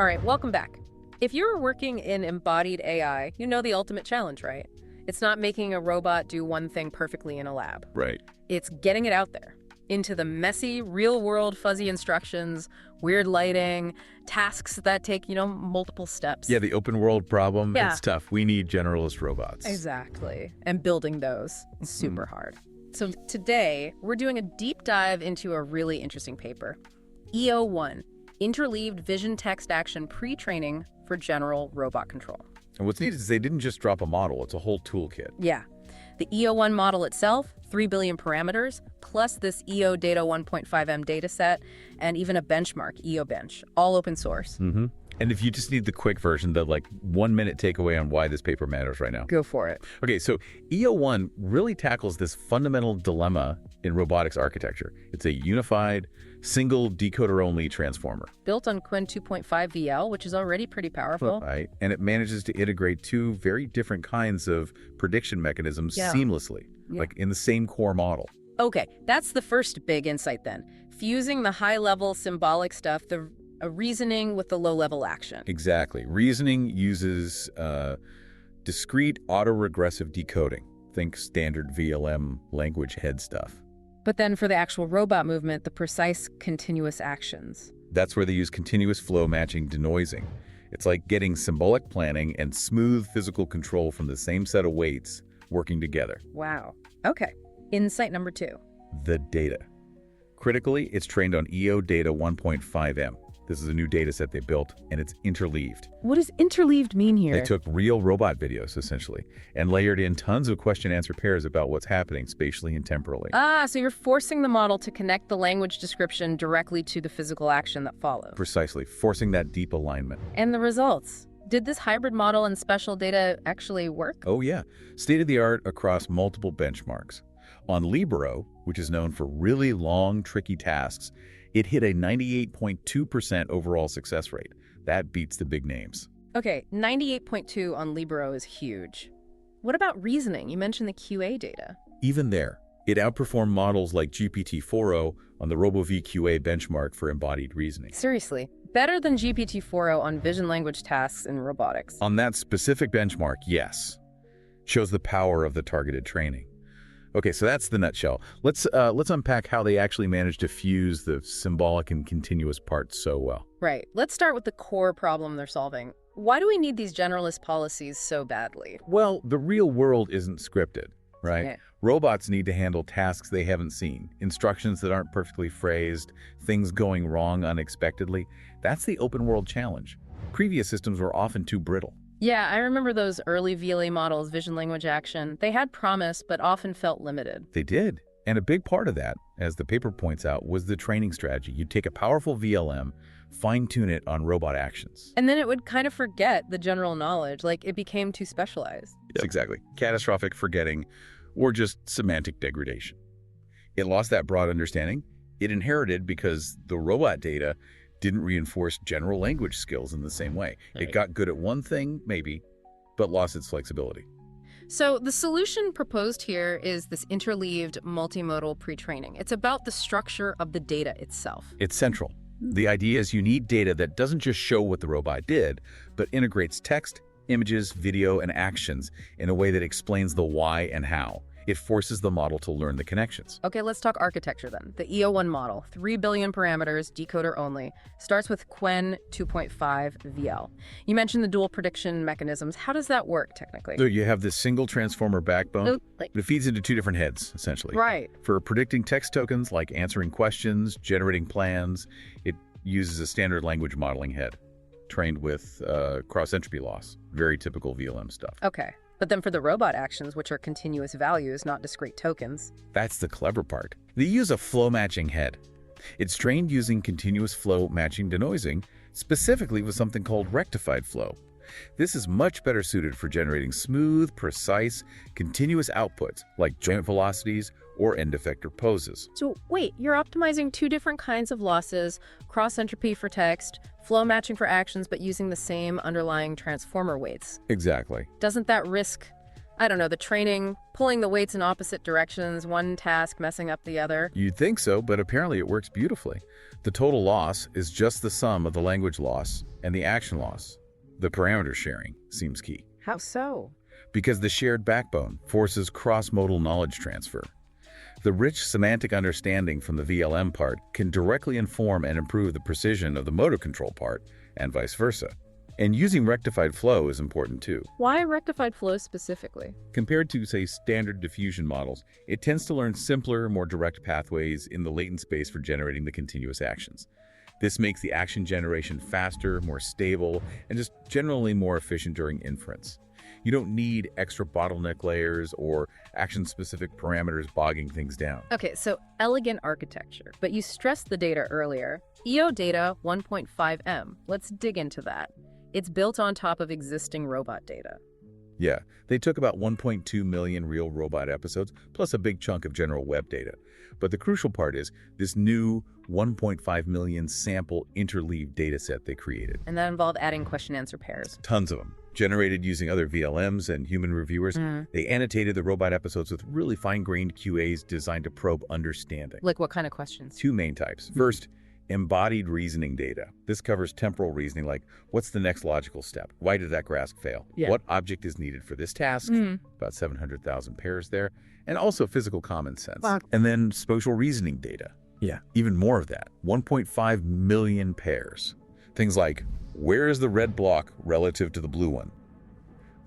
All right, welcome back. If you're working in embodied AI, you know the ultimate challenge, right? It's not making a robot do one thing perfectly in a lab. Right. It's getting it out there into the messy, real-world fuzzy instructions, weird lighting, tasks that take, multiple steps. Yeah, the open world problem, Yeah. it's tough. We need generalist robots. Exactly. And building those is super hard. So today, we're doing a deep dive into a really interesting paper. EO-1, Interleaved Vision Text Action Pre-Training for General Robot Control. And what's neat is they didn't just drop a model, it's a whole toolkit. Yeah. The EO-1 model itself, 3 billion parameters, plus this EO data 1.5M dataset, and even a benchmark, EO-Bench, all open source. Mm-hmm. And if you just need the quick version, the 1 minute takeaway on why this paper matters right now. Go for it. Okay, so EO-1 really tackles this fundamental dilemma in robotics architecture. It's a unified, single decoder-only transformer. Built on Qwen 2.5 VL, which is already pretty powerful. Right, and it manages to integrate two very different kinds of prediction mechanisms seamlessly, like in the same core model. Okay, that's the first big insight then. Fusing the high-level symbolic stuff, the reasoning with the low-level action. Exactly. Reasoning uses discrete auto-regressive decoding. Think standard VLM language head stuff. But then for the actual robot movement, the precise continuous actions. That's where they use continuous flow matching denoising. It's like getting symbolic planning and smooth physical control from the same set of weights working together. Wow. Okay. Insight number 2. The data. Critically, it's trained on EO data 1.5M. This is a new data set they built, and it's interleaved. What does interleaved mean here? They took real robot videos, essentially, and layered in tons of question-answer pairs about what's happening spatially and temporally. So you're forcing the model to connect the language description directly to the physical action that follows. Precisely, forcing that deep alignment. And the results? Did this hybrid model and special data actually work? Oh yeah, state-of-the-art across multiple benchmarks. On Libero, which is known for really long, tricky tasks, it hit a 98.2% overall success rate. That beats the big names. Okay, 98.2 on Libero is huge. What about reasoning? You mentioned the QA data. Even there, it outperformed models like GPT-4o on the RoboVQA benchmark for embodied reasoning. Seriously, better than GPT-4o on vision language tasks in robotics. On that specific benchmark, yes. Shows the power of the targeted training. Okay, so that's the nutshell. Let's unpack how they actually managed to fuse the symbolic and continuous parts so well. Right. Let's start with the core problem they're solving. Why do we need these generalist policies so badly? Well, the real world isn't scripted, right? Yeah. Robots need to handle tasks they haven't seen, instructions that aren't perfectly phrased, things going wrong unexpectedly. That's the open world challenge. Previous systems were often too brittle. Yeah, I remember those early VLA models, vision language action. They had promise, but often felt limited. They did. And a big part of that, as the paper points out, was the training strategy. You'd take a powerful VLM, fine-tune it on robot actions. And then it would kind of forget the general knowledge, like it became too specialized. Yes, exactly. Catastrophic forgetting, or just semantic degradation. It lost that broad understanding. It inherited because the robot data didn't reinforce general language skills in the same way. Right. It got good at one thing, maybe, but lost its flexibility. So the solution proposed here is this interleaved multimodal pre-training. It's about the structure of the data itself. It's central. The idea is you need data that doesn't just show what the robot did, but integrates text, images, video, and actions in a way that explains the why and how. It forces the model to learn the connections. Okay, let's talk architecture then. The EO-1 model, 3 billion parameters, decoder only, starts with Qwen 2.5 VL. You mentioned the dual prediction mechanisms. How does that work technically? So you have this single transformer backbone. It feeds into two different heads, essentially. Right. For predicting text tokens, like answering questions, generating plans, it uses a standard language modeling head, trained with cross-entropy loss. Very typical VLM stuff. Okay. But then for the robot actions, which are continuous values, not discrete tokens. That's the clever part. They use a flow matching head. It's trained using continuous flow matching denoising, specifically with something called rectified flow. This is much better suited for generating smooth, precise, continuous outputs like joint velocities or end effector poses. So wait, you're optimizing two different kinds of losses, cross-entropy for text, flow matching for actions, but using the same underlying transformer weights. Exactly. Doesn't that risk I don't know, the training, pulling the weights in opposite directions, one task messing up the other. You'd think so, but apparently it works beautifully. The total loss is just the sum of the language loss and the action loss. The parameter sharing seems key. How so? Because the shared backbone forces cross-modal knowledge transfer. The rich semantic understanding from the VLM part can directly inform and improve the precision of the motor control part, and vice versa. And using rectified flow is important too. Why rectified flow specifically? Compared to, say, standard diffusion models, it tends to learn simpler, more direct pathways in the latent space for generating the continuous actions. This makes the action generation faster, more stable, and just generally more efficient during inference. You don't need extra bottleneck layers or action-specific parameters bogging things down. Okay, so elegant architecture, but you stressed the data earlier. EO data 1.5M. Let's dig into that. It's built on top of existing robot data. Yeah, they took about 1.2 million real robot episodes, plus a big chunk of general web data. But the crucial part is this new 1.5 million sample interleaved dataset they created. And that involved adding question-answer pairs. Tons of them. Generated using other VLMs and human reviewers, they annotated the robot episodes with really fine-grained QAs designed to probe understanding. Like what kind of questions? Two main types. First, embodied reasoning data. This covers temporal reasoning like, what's the next logical step? Why did that grasp fail? Yeah. What object is needed for this task? About 700,000 pairs there. And also physical common sense. Wow. And then spatial reasoning data. Yeah. Even more of that. 1.5 million pairs. Things like, where is the red block relative to the blue one?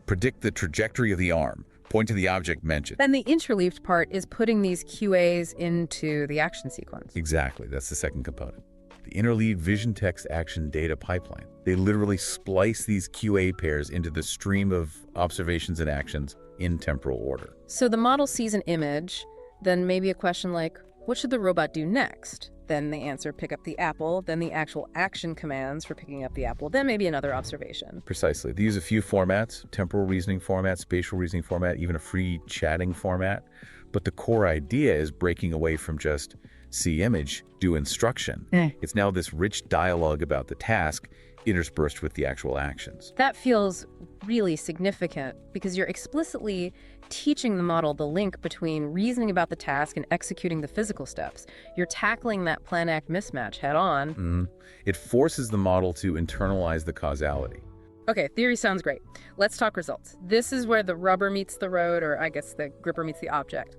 Predict the trajectory of the arm. Point to the object mentioned. Then the interleaved part is putting these QAs into the action sequence. Exactly. That's the second component. The interleaved vision text action data pipeline. They literally splice these QA pairs into the stream of observations and actions in temporal order. So the model sees an image, then maybe a question like, what should the robot do next? Then the answer, pick up the apple, then the actual action commands for picking up the apple, then maybe another observation. Precisely. They use a few formats, temporal reasoning format, spatial reasoning format, even a free chatting format. But the core idea is breaking away from just see image, do instruction. It's now this rich dialogue about the task interspersed with the actual actions. That feels really significant because you're explicitly teaching the model the link between reasoning about the task and executing the physical steps. You're tackling that plan-act mismatch head-on. It forces the model to internalize the causality. Okay, theory sounds great. Let's talk results. This is where the rubber meets the road, or I guess the gripper meets the object.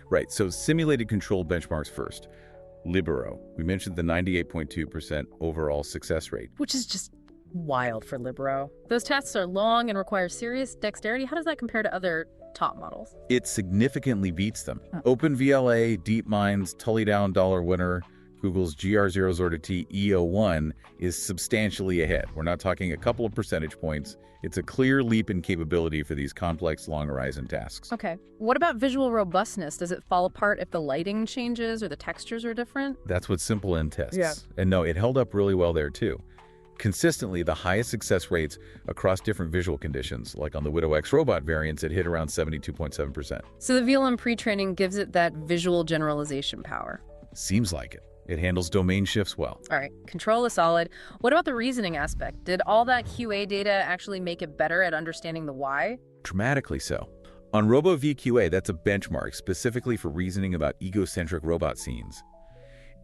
Right. So simulated control benchmarks first. Libero. We mentioned the 98.2% overall success rate. Which is just wild for Libero. Those tasks are long and require serious dexterity. How does that compare to other top models? It significantly beats them. OpenVLA, DeepMind's Tully Down dollar winner, Google's GR0T EO-1 is substantially ahead. We're not talking a couple of percentage points. It's a clear leap in capability for these complex, long-horizon tasks. Okay. What about visual robustness? Does it fall apart if the lighting changes or the textures are different? That's what simple N tests. Yeah. And no, it held up really well there too. Consistently, the highest success rates across different visual conditions, like on the Widow X robot variants, it hit around 72.7%. So the VLM pre-training gives it that visual generalization power. Seems like it. It handles domain shifts well. All right, control is solid. What about the reasoning aspect? Did all that QA data actually make it better at understanding the why? Dramatically so. On RoboVQA, that's a benchmark specifically for reasoning about egocentric robot scenes.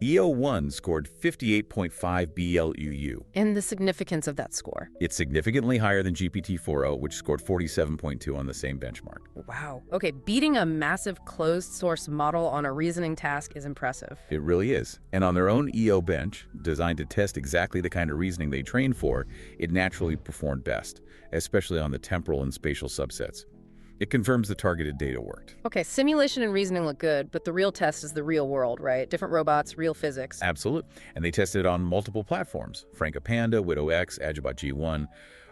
EO-1 scored 58.5 BLUU. And the significance of that score? It's significantly higher than GPT-4o, which scored 47.2 on the same benchmark. Wow. Okay, beating a massive closed-source model on a reasoning task is impressive. It really is. And on their own EO bench, designed to test exactly the kind of reasoning they trained for, it naturally performed best, especially on the temporal and spatial subsets. It confirms the targeted data worked. Okay, simulation and reasoning look good, but the real test is the real world, right? Different robots, real physics. Absolutely. And they tested it on multiple platforms, FrancaPanda, Widow X, Agilebot G1.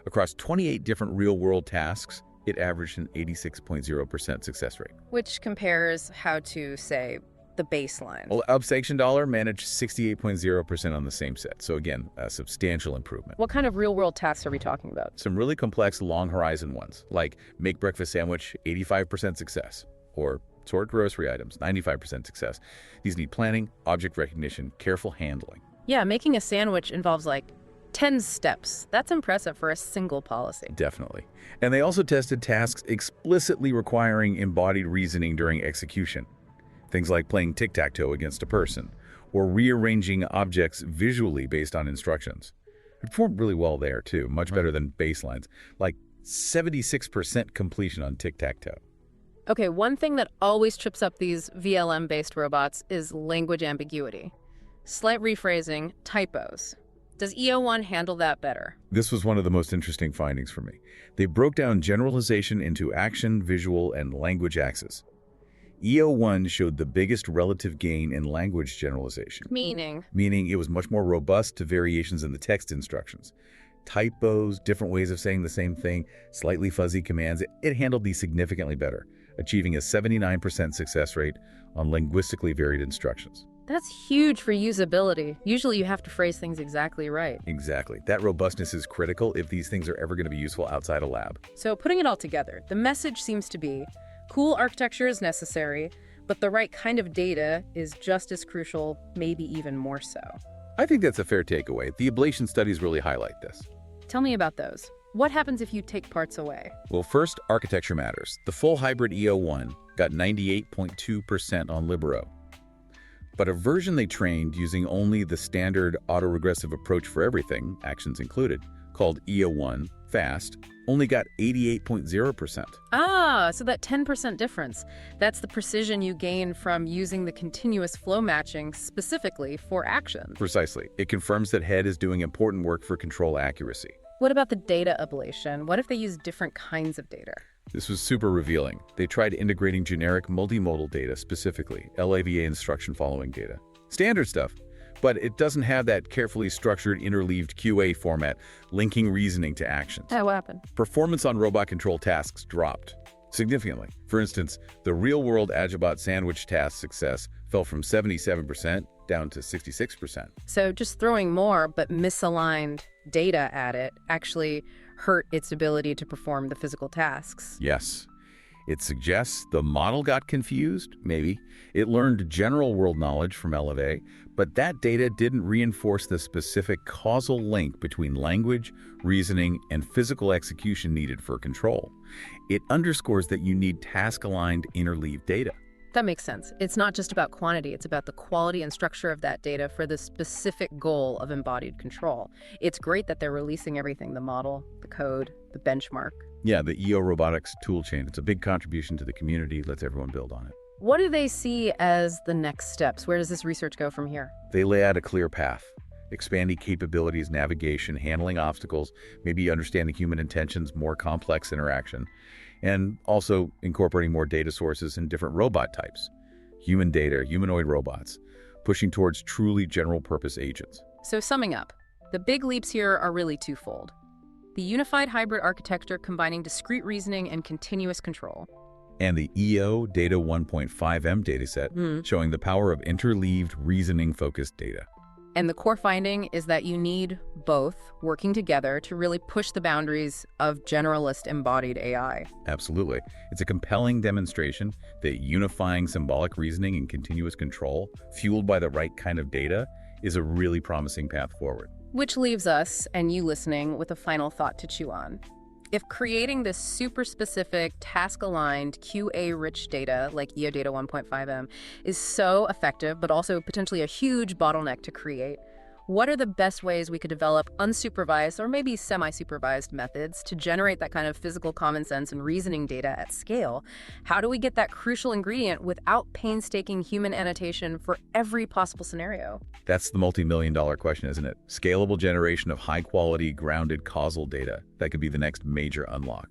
Across 28 different real-world tasks, it averaged an 86.0% success rate. Which compares how to, say, the baseline. Well, Obsection Dollar managed 68.0% on the same set. So again, a substantial improvement. What kind of real-world tasks are we talking about? Some really complex long-horizon ones, like make breakfast sandwich, 85% success, or sort grocery items, 95% success. These need planning, object recognition, careful handling. Yeah, making a sandwich involves, like, 10 steps. That's impressive for a single policy. Definitely. And they also tested tasks explicitly requiring embodied reasoning during execution. Things like playing tic-tac-toe against a person, or rearranging objects visually based on instructions. It performed really well there, too, much better than baselines, like 76% completion on tic-tac-toe. Okay, one thing that always trips up these VLM-based robots is language ambiguity. Slight rephrasing, typos. Does EO-1 handle that better? This was one of the most interesting findings for me. They broke down generalization into action, visual, and language axes. EO-1 showed the biggest relative gain in language generalization. Meaning Meaning it was much more robust to variations in the text instructions. Typos, different ways of saying the same thing, slightly fuzzy commands, it handled these significantly better, achieving a 79% success rate on linguistically varied instructions. that's huge for usability. Usually you have to phrase things exactly right. Exactly. That robustness is critical if these things are ever going to be useful outside a lab. So putting it all together, the message seems to be, cool architecture is necessary, but the right kind of data is just as crucial, maybe even more so. I think that's a fair takeaway. The ablation studies really highlight this. Tell me about those. What happens if you take parts away? Well, first, architecture matters. The full hybrid EO-1 got 98.2% on Libero. But a version they trained using only the standard auto-regressive approach for everything, actions included, called EO-1 Fast, only got 88.0%. Ah, so that 10% difference, that's the precision you gain from using the continuous flow matching specifically for actions. Precisely. It confirms that head is doing important work for control accuracy. What about the data ablation? What if they use different kinds of data? This was super revealing. They tried integrating generic multimodal data, specifically LAVA instruction following data. Standard stuff, but it doesn't have that carefully structured interleaved QA format linking reasoning to actions. What happened? Performance on robot control tasks dropped significantly. For instance, the real-world Agilbot sandwich task success fell from 77% down to 66%. So just throwing more but misaligned data at it actually hurt its ability to perform the physical tasks. Yes. It suggests the model got confused, maybe. It learned general world knowledge from LAVA, but that data didn't reinforce the specific causal link between language, reasoning, and physical execution needed for control. It underscores that you need task-aligned interleaved data. That makes sense. It's not just about quantity, it's about the quality and structure of that data for the specific goal of embodied control. It's great that they're releasing everything, the model, the code, the benchmark. Yeah, the EO robotics toolchain. It's a big contribution to the community, lets everyone build on it. What do they see as the next steps? Where does this research go from here? They lay out a clear path, expanding capabilities, navigation, handling obstacles, maybe understanding human intentions, more complex interaction, and also incorporating more data sources in different robot types, human data, humanoid robots, pushing towards truly general-purpose agents. So summing up, the big leaps here are really twofold. The unified hybrid architecture combining discrete reasoning and continuous control. And the EO Data 1.5M dataset showing the power of interleaved reasoning-focused data. And the core finding is that you need both working together to really push the boundaries of generalist embodied AI. Absolutely. It's a compelling demonstration that unifying symbolic reasoning and continuous control, fueled by the right kind of data, is a really promising path forward. Which leaves us, and you listening, with a final thought to chew on. If creating this super specific, task-aligned, QA-rich data like EO Data 1.5M is so effective, but also potentially a huge bottleneck to create, what are the best ways we could develop unsupervised or maybe semi-supervised methods to generate that kind of physical common sense and reasoning data at scale? How do we get that crucial ingredient without painstaking human annotation for every possible scenario? That's the multi-million-dollar question, isn't it? Scalable generation of high-quality, grounded causal data. That could be the next major unlock.